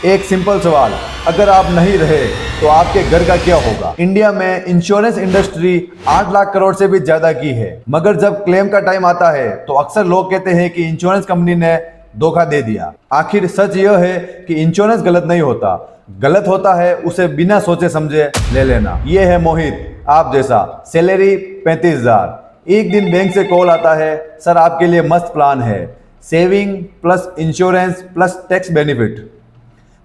एक सिंपल सवाल, अगर आप नहीं रहे तो आपके घर का क्या होगा? इंडिया में इंश्योरेंस इंडस्ट्री 8 लाख करोड़ से भी ज्यादा की है, मगर जब क्लेम का टाइम आता है तो अक्सर लोग कहते हैं कि इंश्योरेंस कंपनी ने धोखा दे दिया। आखिर सच यह है कि इंश्योरेंस गलत नहीं होता, गलत होता है उसे बिना सोचे समझे ले लेना। ये है मोहित, आप जैसा, सैलरी 35,000। एक दिन बैंक से कॉल आता है, सर आपके लिए मस्त प्लान है, saving plus insurance plus tax benefit.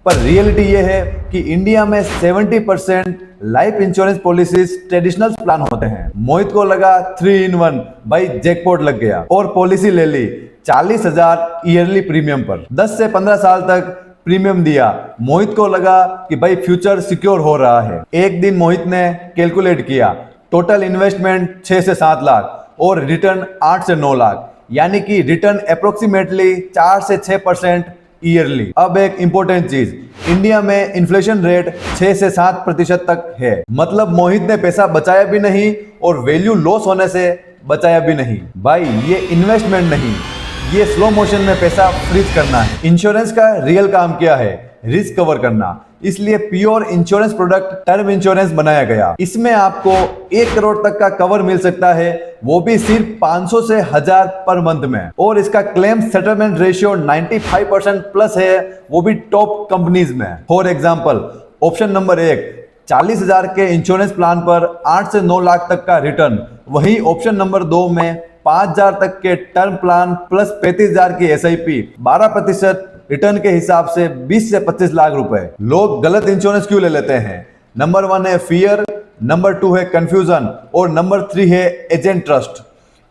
पर रियलिटी ये है कि इंडिया में 70% life insurance policies traditional plan होते हैं। मोहित को लगा 3 in 1, भाई जैकपॉट लग गया और पॉलिसी ले ली 40,000 ईयरली प्रीमियम पर। 10 से 15 साल तक प्रीमियम दिया। मोहित को लगा कि भाई फ्यूचर सिक्योर हो रहा है। एक दिन मोहित ने कैलकुलेट किया, टोटल इन्वेस्टमेंट 6 से 7 लाख और रिटर्न 8 से 9 लाख, यानी कि रिटर्न अप्रोक्सीमेटली 4 से 6% ईयरली। अब एक इंपॉर्टेंट चीज, इंडिया में इन्फ्लेशन रेट 6 से 7% तक है। मतलब मोहित ने पैसा बचाया भी नहीं और वैल्यू लॉस होने से बचाया भी नहीं। भाई ये इन्वेस्टमेंट नहीं, ये स्लो मोशन में पैसा फ्रीज करना है। इंश्योरेंस का रियल काम क्या है? रिस्क कवर करना। इसलिए pure insurance product term insurance बनाया गया। इसमें आपको 1 करोड़ तक का कवर मिल सकता है, वो भी सिर्फ 500 से 1000 पर मंथ में। और इसका क्लेम सेटलमेंट रेशियो 95% प्लस है, वो भी टॉप कंपनीज में। फॉर एग्जांपल, ऑप्शन नंबर 1, 40,000 के इंश्योरेंस प्लान पर 8 से 9 लाख तक का रिटर्न। वहीं ऑप्शन नंबर 2 में 5,000 तक के टर्म प्लान प्लस 35,000 की SIP, 12% रिटर्न के हिसाब से 20 से 25 लाख रुपए। लोग गलत इंश्योरेंस क्यों ले लेते हैं? नंबर 1 है फियर, नंबर 2 है कंफ्यूजन और नंबर 3 है एजेंट ट्रस्ट।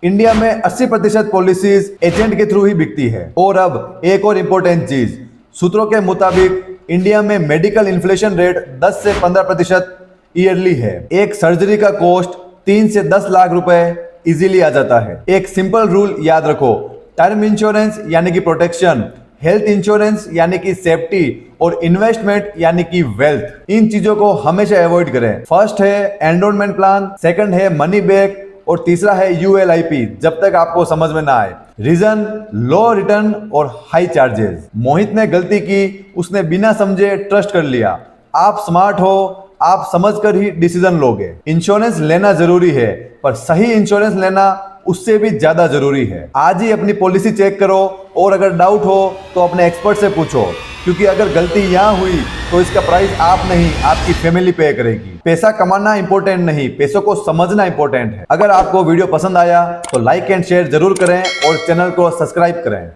इंडिया में 80% पॉलिसीज एजेंट के थ्रू ही बिकती है। और अब एक और इंपॉर्टेंट चीज, सूत्रों के मुताबिक इंडिया में मेडिकल इन्फ्लेशन रेट 10 से 15% ईयरली है। एक सर्जरी का कॉस्ट 3 से 10 लाख रुपए इजीली आ जाता है। एक सिंपल रूल याद रखो, टर्म इंश्योरेंस यानी कि प्रोटेक्शन, हेल्थ इंश्योरेंस यानी कि सेफ्टी और इन्वेस्टमेंट यानी कि वेल्थ। इन चीजों को हमेशा अवॉइड करें। फर्स्ट है एंडोनमेंट प्लान, सेकंड है मनी बैक और तीसरा है ULIP, जब तक आपको समझ में ना आए। रीजन, लो रिटर्न और हाई चार्जेस। मोहित ने गलती की, उसने बिना समझे ट्रस्ट कर लिया। आप स्मार्ट हो, आप समझकर ही डिसीजन लोगे। इंश्योरेंस लेना जरूरी है, पर सही इंश्योरेंस लेना उससे भी ज्यादा जरूरी है। आज ही अपनी पॉलिसी चेक करो और अगर डाउट हो तो अपने एक्सपर्ट से पूछो, क्योंकि अगर गलती यहाँ हुई तो इसका प्राइस आप नहीं, आपकी फैमिली पे करेगी। पैसा कमाना इंपॉर्टेंट नहीं, पैसों को समझना इंपॉर्टेंट है। अगर आपको वीडियो पसंद आया तो लाइक एंड शेयर जरूर करें और चैनल को सब्सक्राइब करें।